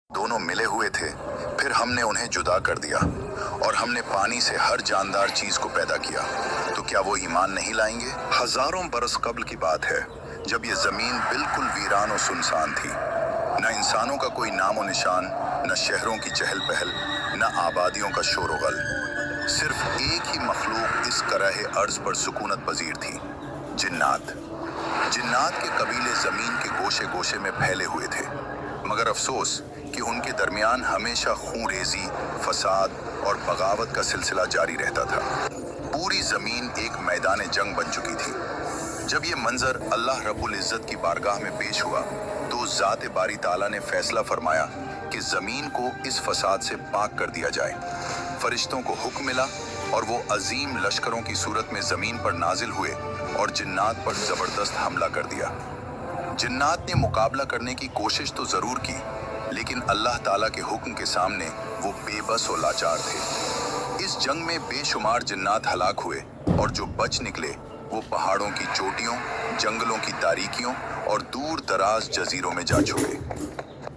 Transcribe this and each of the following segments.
दोनों मिले हुए थे, फिर हमने उन्हें जुदा कर दिया और हमने पानी से हर जानदार चीज को पैदा किया, तो क्या वो ईमान नहीं लाएंगे? हजारों बरस कब्ल की बात है, जब ये जमीन बिल्कुल वीरान और सुनसान थी। न इंसानों का कोई नामो निशान, न शहरों की चहल पहल, न आबादियों का शोर व गल। सिर्फ एक ही मखलूक इस करह अर्ज पर सुकूनत पजीर थी, जिन्नात। जिन्नात के कबीले जमीन के गोशे गोशे में फैले हुए थे, मगर अफसोस कि उनके दरमियान हमेशा खून रेजी, फसाद और बगावत का सिलसिला जारी रहता था। पूरी जमीन एक मैदान जंग बन चुकी थी। जब ये मंजर अल्लाह रब्बुल इज्जत की बारगाह में पेश हुआ, तो ज़ात बारी ताला ने फैसला फरमाया कि जमीन को इस फसाद से पाक कर दिया जाए। फरिश्तों को हुक्म मिला और वो अजीम लश्करों की सूरत में जमीन पर नाजिल हुए और जिन्नात पर जबरदस्त हमला कर दिया। जिन्नात ने मुकाबला करने की कोशिश तो जरूर की, लेकिन अल्लाह ताला के हुक्म के सामने वो बेबस और लाचार थे। इस जंग में बेशुमार जिन्नात हलाक हुए और जो बच निकले वो पहाड़ों की चोटियों, जंगलों की तारीकियों और दूर दराज जजीरों में जा छुपे।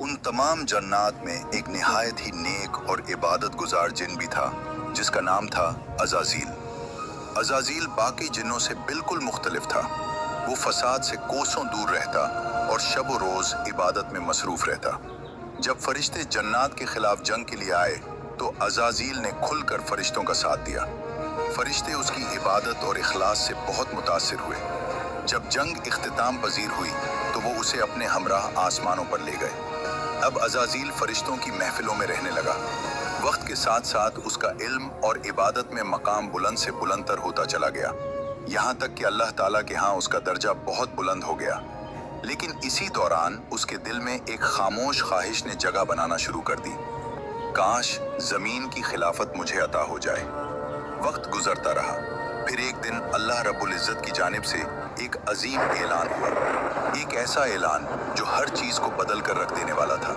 उन तमाम जन्नात में एक निहायत ही नेक और इबादत गुजार जिन भी था, जिसका नाम था अज़ाज़ील। अज़ाज़ील बाकी जिन्नों से बिल्कुल मुख्तलिफ था। वो फसाद से कोसों दूर रहता और शब व रोज इबादत में मसरूफ रहता। जब फरिश्ते जन्नात के खिलाफ जंग के लिए आए, तो अज़ाज़ील ने खुलकर फरिश्तों का साथ दिया। फरिश्ते उसकी इबादत और इखलास से बहुत मुतासिर हुए। जब जंग इख्तिताम पजीर हुई, तो वो उसे अपने हमराह आसमानों पर ले गए। अब अज़ाज़ील फरिश्तों की महफिलों में रहने लगा। वक्त के साथ साथ उसका इल्म और इबादत में मकाम बुलंद से बुलंदतर होता चला गया, यहाँ तक कि अल्लाह ताला के यहाँ उसका दर्जा बहुत बुलंद हो गया। लेकिन इसी दौरान उसके दिल में एक खामोश ख्वाहिश ने जगह बनाना शुरू कर दी। काश जमीन की खिलाफत मुझे अता हो जाए। वक्त गुजरता रहा, फिर एक दिन अल्लाह रब्बुल इज्जत की जानिब से एक अजीम ऐलान हुआ। एक ऐसा ऐलान जो हर चीज को बदल कर रख देने वाला था।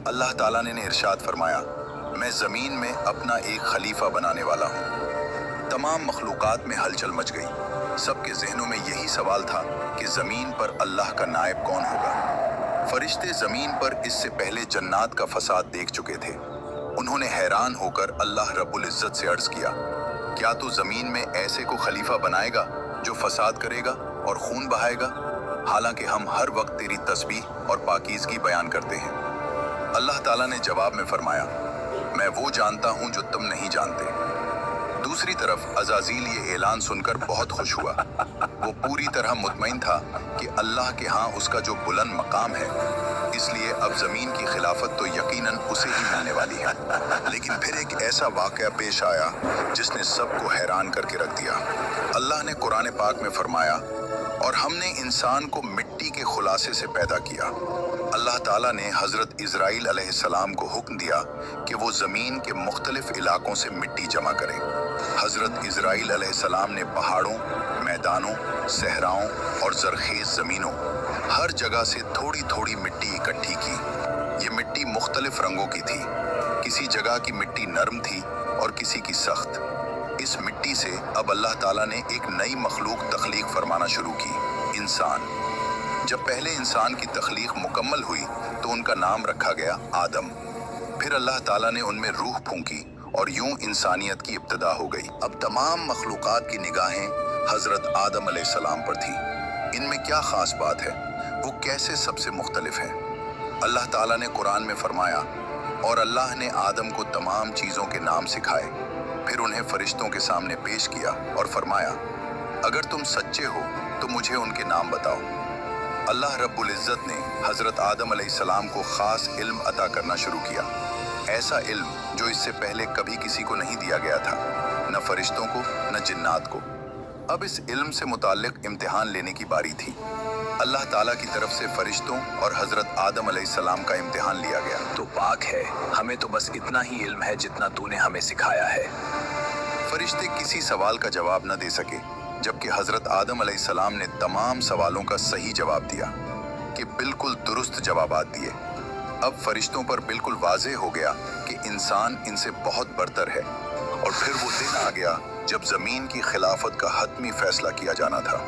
अल्लाह ताला ने इरशाद फरमाया, मैं जमीन में अपना एक खलीफा बनाने वाला हूँ। तमाम मखलूकात में हलचल मच गई। सबके जहनों में यही सवाल था कि जमीन पर अल्लाह का नायब कौन होगा। फरिश्ते जमीन पर इससे पहले जन्नात का फसाद देख चुके थे। उन्होंने हैरान होकर अल्लाह रब्बुल इज्जत से अर्ज किया, क्या तू जमीन में ऐसे को खलीफा बनाएगा जो फसाद करेगा और खून बहाएगा, हालांकि हम हर वक्त तेरी तस्बीह और पाकीज़गी बयान करते हैं। अल्लाह ताला ने जवाब में फरमाया, मैं वो जानता हूँ जो तुम नहीं जानते। दूसरी तरफ अज़ाज़ील ये ऐलान सुनकर बहुत खुश हुआ। वो पूरी तरह मुतमईन था कि अल्लाह के यहाँ उसका जो बुलंद मकाम है, इसलिए अब जमीन की खिलाफत तो यकीनन उसे ही मिलने वाली है। लेकिन फिर एक ऐसा वाक़या पेश आया जिसने सबको हैरान करके रख दिया। अल्लाह ने कुरान पाक में फरमाया, और हमने इंसान को मिट्टी के खुलासे से पैदा किया। अल्लाह ताला ने हज़रत इज़राइल अलैहिस्सलाम को हुक्म दिया कि वो ज़मीन के मुख्तलिफ इलाकों से मिट्टी जमा करें। हज़रत इज़राइल अलैहिस्सलाम ने पहाड़ों, मैदानों, सहराओं और ज़रखेज़ ज़मीनों, हर जगह से थोड़ी थोड़ी मिट्टी इकट्ठी की। ये मिट्टी मुख्तलिफ रंगों की थी। किसी जगह की मिट्टी नरम थी और किसी की सख्त। इस मिट्टी से अब अल्लाह ताला ने एक नई मखलूक तख्लीक फरमाना शुरू की, इंसान। जब पहले इंसान की तख्लीक मुकम्मल हुई, तो उनका नाम रखा गया आदम। फिर अल्लाह ताला ने उनमें रूह फूंकी और यूं इंसानियत की इब्तिदा हो गई। अब तमाम मखलूकात की निगाहें हज़रत आदम अलैहिस्सलाम पर थी। इनमें क्या ख़ास बात है, वो कैसे सबसे मुख्तलिफ हैं? अल्लाह ताला ने कुरान में फरमाया, और अल्लाह ने आदम को तमाम चीज़ों के नाम सिखाए, फिर उन्हें फरिश्तों के सामने पेश किया और फरमाया, अगर तुम सच्चे हो तो मुझे उनके नाम बताओ। अल्लाह रब्बुल इज्जत ने हज़रत आदम अलैहिस्सलाम को ख़ास इल्म अता करना शुरू किया। ऐसा इल्म जो इससे पहले कभी किसी को नहीं दिया गया था, न फरिश्तों को न जिन्नात को। अब इस इल्म से मुताल्लिक इम्तिहान लेने की बारी थी। अल्लाह ताला की तरफ से फरिश्तों और हज़रत आदम अलैहिस्सलाम का इम्तिहान लिया गया। तो पाक है, हमें तो बस इतना ही इल्म है जितना तूने हमें सिखाया है। फरिश्ते किसी सवाल का जवाब न दे सके, जबकि हज़रत आदम अलैहिस्सलाम ने तमाम सवालों का सही जवाब दिया, कि बिल्कुल दुरुस्त जवाबात दिए। अब फरिश्तों पर बिल्कुल वाज़ेह हो गया कि इंसान इनसे बहुत बरतर है। और फिर वो दिन आ गया जब ज़मीन की खिलाफत का हतमी फैसला किया जाना था।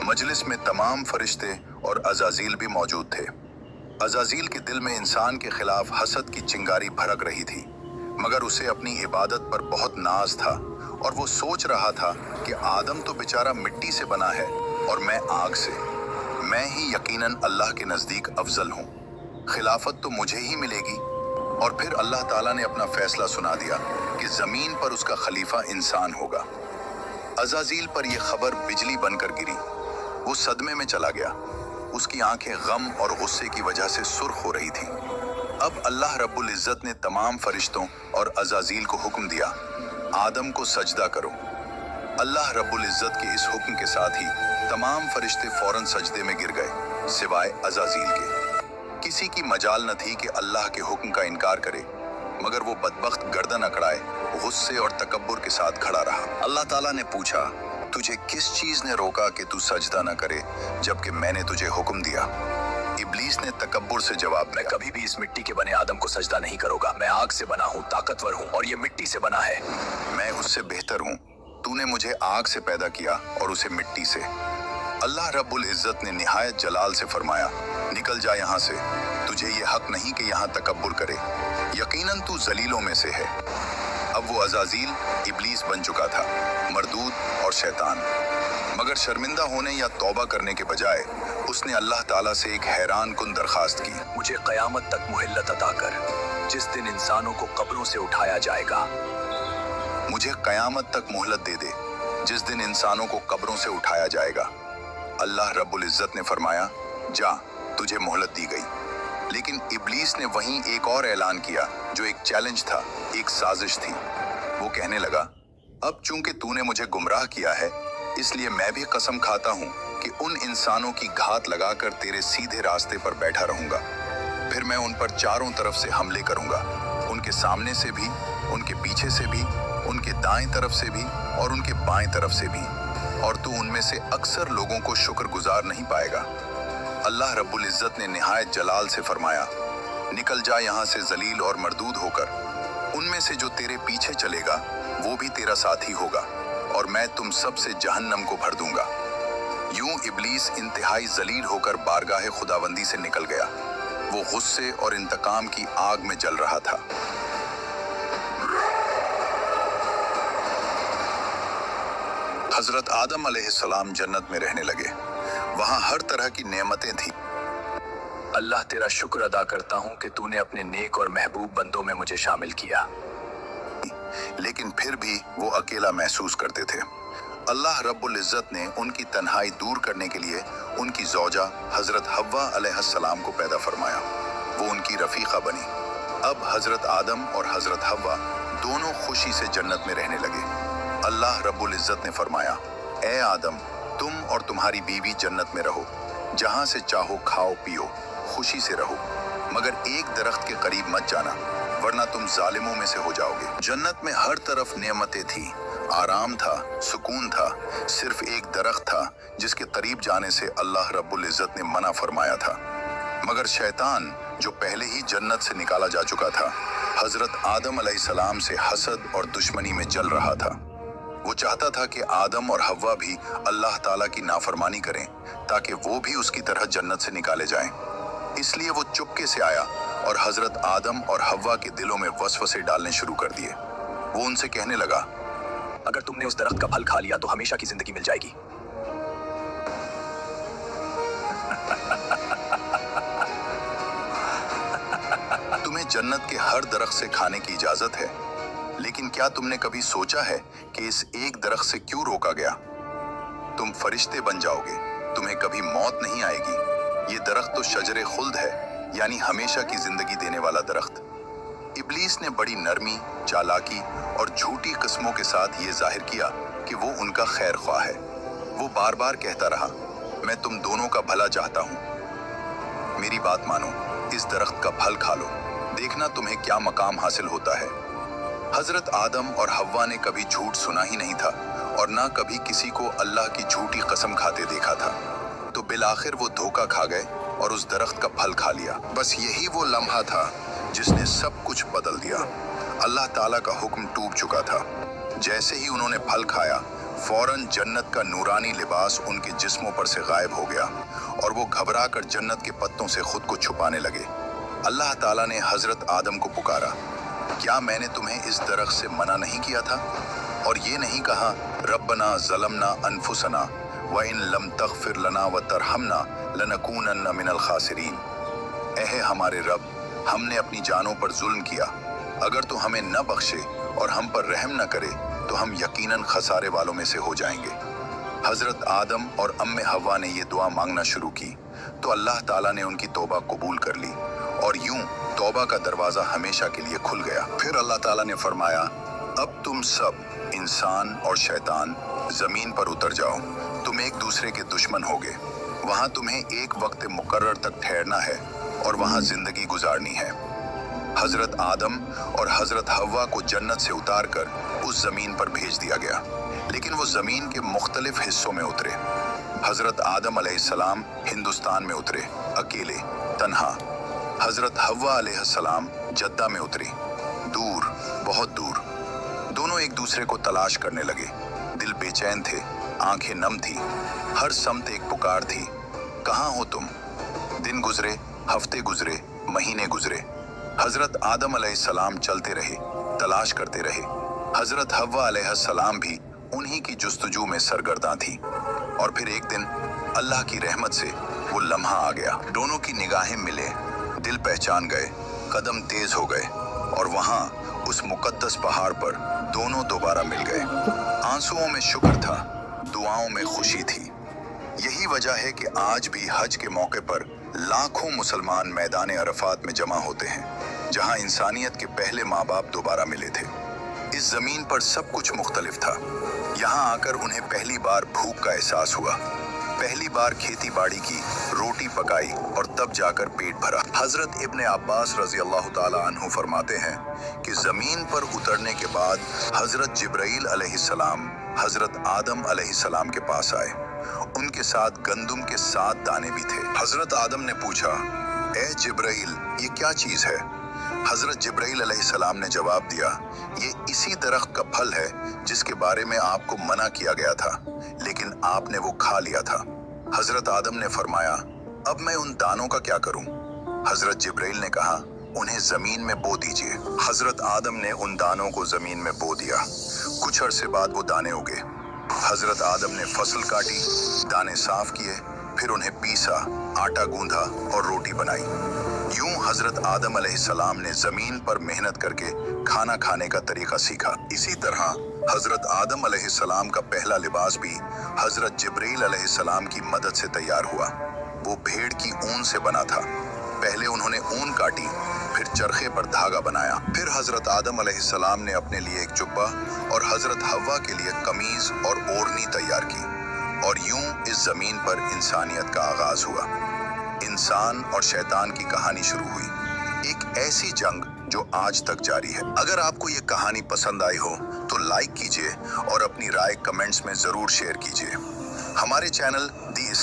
मजलिस में तमाम फरिश्ते और अज़ाज़ील भी मौजूद थे। अजाजील के दिल में इंसान के खिलाफ हसद की चिंगारी भड़क रही थी, मगर उसे अपनी इबादत पर बहुत नाज था और वो सोच रहा था कि आदम तो बेचारा मिट्टी से बना है और मैं आग से। मैं ही यकीनन अल्लाह के नज़दीक अफजल हूँ, खिलाफत तो मुझे ही मिलेगी। और फिर अल्लाह ताला ने अपना फैसला सुना दिया कि ज़मीन पर उसका खलीफा इंसान होगा। अजाजील पर यह खबर बिजली बनकर गिरी। वो सदमे में चला गया। उसकी आंखें गम और गुस्से की वजह से सुर्ख हो रही थीं। अब अल्लाह रब्बुल इज़्ज़त ने तमाम फरिश्तों और अजाजील को हुक्म दिया, आदम को सजदा करो। अल्लाह रब्बुल इज़्ज़त के इस हुक्म के साथ ही तमाम फरिश्ते फौरन सजदे में गिर गए, सिवाय अजाजील के। किसी की मजाल न थी कि अल्लाह के हुक्म का इनकार करे, मगर वो बदबख्त गर्दन अकड़ाए गुस्से और तकब्बुर के साथ खड़ा रहा। अल्लाह ताला ने पूछा, तुझे किस चीज ने रोका कि तू सजदा न करे जबकि मैंने तुझे हुक्म दिया? इब्लीस ने तकब्बुर से जवाब दिया, मैं कभी भी इस मिट्टी के बने आदम को सजदा नहीं करूंगा। मैं आग से बना हूँ, ताकतवर हूँ, और ये मिट्टी से बना है। मैं उससे बेहतर हूँ। तूने मुझे आग से पैदा किया और उसे मिट्टी से। अल्लाह रब्बुल इज़्ज़त ने निहायत जलाल से फरमाया, निकल जा यहाँ से। तुझे ये हक नहीं कि यहाँ तकब्बुर करे। यकीनन तू जलीलों में से है। अब वो अजाजील इब्लीस बन चुका था, मरदूद और शैतान। मगर शर्मिंदा होने या तौबा करने के बजाय उसने अल्लाह ताला से एक हैरान कुन दरखास्त की, मुझे क़यामत तक मोहल्लत अता कर, जिस दिन इंसानों को कब्रों से उठाया जाएगा। मुझे क़यामत तक मोहलत दे दे, जिस दिन इंसानों को कब्रों से उठाया जाएगा। अल्लाह रब्बुल इज़्ज़त ने फरमाया, जा, तुझे मोहलत दी गई। लेकिन इब्लीस ने वहीं एक और ऐलान किया जो एक चैलेंज था, एक साजिश थी। वो कहने लगा, अब चूंकि तूने मुझे गुमराह किया है, इसलिए मैं भी कसम खाता हूँ कि उन इंसानों की घात लगाकर तेरे सीधे रास्ते पर बैठा रहूंगा। फिर मैं उन पर चारों तरफ से हमले करूंगा, उनके सामने से भी, उनके पीछे से भी, उनके दाएं तरफ से भी और उनके बाएं तरफ से भी, और तू उनमें से अक्सर लोगों को शुक्रगुजार नहीं पाएगा। अल्लाह रब्बुल इज़्ज़त ने निहायत जलाल से फरमाया, निकल जा यहाँ से जलील और मरदूद होकर। उनमें से जो तेरे पीछे चलेगा वो भी तेरा साथी होगा, और मैं तुम सब से जहन्नम को भर दूंगा। यूं इब्लीस इंतहाई जलील होकर बारगाह खुदावंदी से निकल गया। वो गुस्से और इंतकाम की आग में जल रहा था। हजरत आदम अलैहिस्सलाम जन्नत में रहने लगे। वहां हर तरह की नेमतें थी। अल्लाह तेरा शुक्र अदा करता हूँ कि तूने अपने नेक और महबूब बंदों में मुझे शामिल किया। लेकिन फिर भी वो अकेला महसूस करते थे। अल्लाह रब्बुल इज़्ज़त ने उनकी तन्हाई दूर करने के लिए उनकी ज़ौजा हजरत हव्वा अलैहिस्सलाम को पैदा फरमाया। वो उनकी रफ़ीक़ा बनी। अब हजरत आदम और हजरत हव्वा दोनों खुशी से जन्नत में रहने लगे। अल्लाह रब्बुल इज़्ज़त ने फरमाया, ए आदम, तुम और तुम्हारी बीवी जन्नत में रहो, जहाँ से चाहो खाओ पियो, खुशी से रहो, मगर एक दरख्त के करीब मत जाना, वरना तुम जालिमों में से हो जाओगे। जन्नत में हर तरफ नेमतें थी, आराम था, सुकून था। सिर्फ एक दरख्त था जिसके करीब जाने से अल्लाह रब्बुल इज़्ज़त ने मना फरमाया था। मगर शैतान, जो पहले ही जन्नत से निकाला जा चुका था, हजरत आदम अलैहिस्सलाम से हसद और दुश्मनी में जल रहा था। वो चाहता था कि आदम और हव्वा भी अल्लाह ताला की नाफरमानी करें, ताकि वो भी उसकी तरह जन्नत से निकाले जाएं। इसलिए वो चुपके से आया और हजरत आदम और हव्वा के दिलों में वसवसे डालने शुरू कर दिए। वो उनसे कहने लगा, अगर तुमने उस दरख्त का फल खा लिया तो हमेशा की जिंदगी मिल जाएगी। तुम्हें जन्नत के हर दरख्त से खाने की इजाजत है, लेकिन क्या तुमने कभी सोचा है कि इस एक दरख्त से क्यों रोका गया? तुम फरिश्ते बन जाओगे, तुम्हें कभी मौत नहीं आएगी। ये दरख्त तो शजरे खुल्द है, यानी हमेशा की जिंदगी देने वाला दरख्त। इब्लीस ने बड़ी नरमी, चालाकी और झूठी किस्मों के साथ ये जाहिर किया कि वो उनका खैर ख्वाह है। वो बार बार कहता रहा, मैं तुम दोनों का भला चाहता हूँ, मेरी बात मानो, इस दरख्त का फल खा लो, देखना तुम्हें क्या मकाम हासिल होता है। हजरत आदम और हव्वा ने कभी झूठ सुना ही नहीं था और ना कभी किसी को अल्लाह की झूठी कसम खाते देखा था। तो बिलाखिर वो धोखा खा गए और उस दरख्त का फल खा लिया। बस यही वो लम्हा था जिसने सब कुछ बदल दिया। अल्लाह ताला का हुक्म टूट चुका था। जैसे ही उन्होंने फल खाया, फौरन जन्नत का नूरानी लिबास उनके जिस्मों पर से गायब हो गया और वो घबरा कर जन्नत के पत्तों से खुद को छुपाने लगे। अल्लाह ताला ने हजरत आदम को पुकारा, क्या मैंने तुम्हें इस दरख्त से मना नहीं किया था और ये नहीं कहा रब्बना ज़लमना अनफुसना व इन लम तगफिर लना व तरहमना लनकूनन्ना मिनल खासिरीन। ऐ हमारे रब, हमने अपनी जानों पर जुल्म किया, अगर तू हमें न बख्शे और हम पर रहम न करे तो हम यकीनन खसारे वालों में से हो जाएंगे। हजरत आदम और अम्मे हव्वा ने ये दुआ मांगना शुरू की तो अल्लाह ताला ने उनकी तौबा कबूल कर ली और यूं तौबा का दरवाजा हमेशा के लिए खुल गया। फिर अल्लाह ताला ने फरमाया, अब तुम सब इंसान और शैतान जमीन पर उतर जाओ, तुम एक दूसरे के दुश्मन होगे, वहां तुम्हें एक वक्त मुकर्रर तक ठहरना है और वहां जिंदगी गुजारनी है। हजरत आदम और हजरत हव्वा को जन्नत से उतार कर उस जमीन पर भेज दिया गया, लेकिन वो जमीन के मुख्तलिफ हिस्सों में उतरे। हजरत आदम अलैहिस्सलाम हिंदुस्तान में उतरे, अकेले, तन्हा। हजरत हव्वा अलैहिस्सलाम जद्दा में उतरी, दूर, बहुत दूर। दोनों एक दूसरे को तलाश करने लगे, दिल बेचैन थे, आंखें नम थी, हर समत एक पुकार थी, कहाँ हो तुम? दिन गुजरे, हफ्ते गुजरे, महीने गुजरे। हजरत आदम अलैहिस्सलाम चलते रहे, तलाश करते रहे। हजरत हव्वा अलैहिस्सलाम भी उन्हीं की जुस्तजू में सरगर्दा थी। और फिर एक दिन अल्लाह की रहमत से वो लम्हा आ गया, दोनों की निगाहें मिले, दिल पहचान गए, कदम तेज हो गए और वहां उस मुकद्दस पहाड़ पर दोनों दोबारा मिल गए। आंसुओं में शुक्र था, दुआओं में खुशी थी। यही वजह है कि आज भी हज के मौके पर लाखों मुसलमान मैदान अरफात में जमा होते हैं, जहां इंसानियत के पहले माँ बाप दोबारा मिले थे। इस जमीन पर सब कुछ मुख्तलिफ था। यहाँ आकर उन्हें पहली बार भूख का एहसास हुआ, पहली बार खेती बाड़ी की, रोटी पकाई और तब जाकर पेट भरा। हजरत इब्ने अब्बास रजी अल्लाह ताला अन्हु फरमाते हैं कि जमीन पर उतरने के बाद हजरत जिब्राइल अलैहिस्सलाम हजरत आदम अलैहिस्सलाम के पास आए। उनके साथ गंदुम के 7 दाने भी थे। हजरत आदम ने पूछा, ए जिब्राइल, ये क्या चीज है? हजरत जिब्राइल अलैहिस्सलाम ने जवाब दिया, ये इसी दरख्त का फल है जिसके बारे में आपको मना किया गया था, लेकिन आपने वो खा लिया था। हजरत आदम ने फरमाया, अब मैं उन दानों का क्या करूं? हजरत जिब्राइल ने कहा, उन्हें जमीन में बो दीजिए। हजरत आदम ने उन दानों को जमीन में बो दिया। कुछ अरसे बाद वो दाने उगे। हजरत आदम ने फसल काटी, दाने साफ किए, फिर उन्हें पीसा, आटा गूंधा और रोटी बनाई। यूं हजरत आदम अलैहिस्सलाम ने जमीन पर मेहनत करके खाना खाने का तरीका सीखा। इसी तरह हजरत आदम अलैहिस्सलाम का पहला लिबास भी हजरत जिब्रील अलैहिस्सलाम की मदद से तैयार हुआ। वो भेड़ की ऊन से बना था। पहले उन्होंने ऊन काटी, फिर चरखे पर धागा बनाया। फिर हजरत आदम अलैहिस्सलाम ने अपने लिए एक जुब्बा और हजरत हव्वा के लिए कमीज और ओढ़नी तैयार की। और यूं इस जमीन पर इंसानियत का आगाज हुआ। इंसान और शैतान की कहानी शुरू हुई, एक ऐसी जंग जो आज तक जारी है। अगर आपको ये कहानी पसंद आई हो तो लाइक कीजिए और अपनी राय कमेंट्स में जरूर शेयर कीजिए। हमारे चैनल दी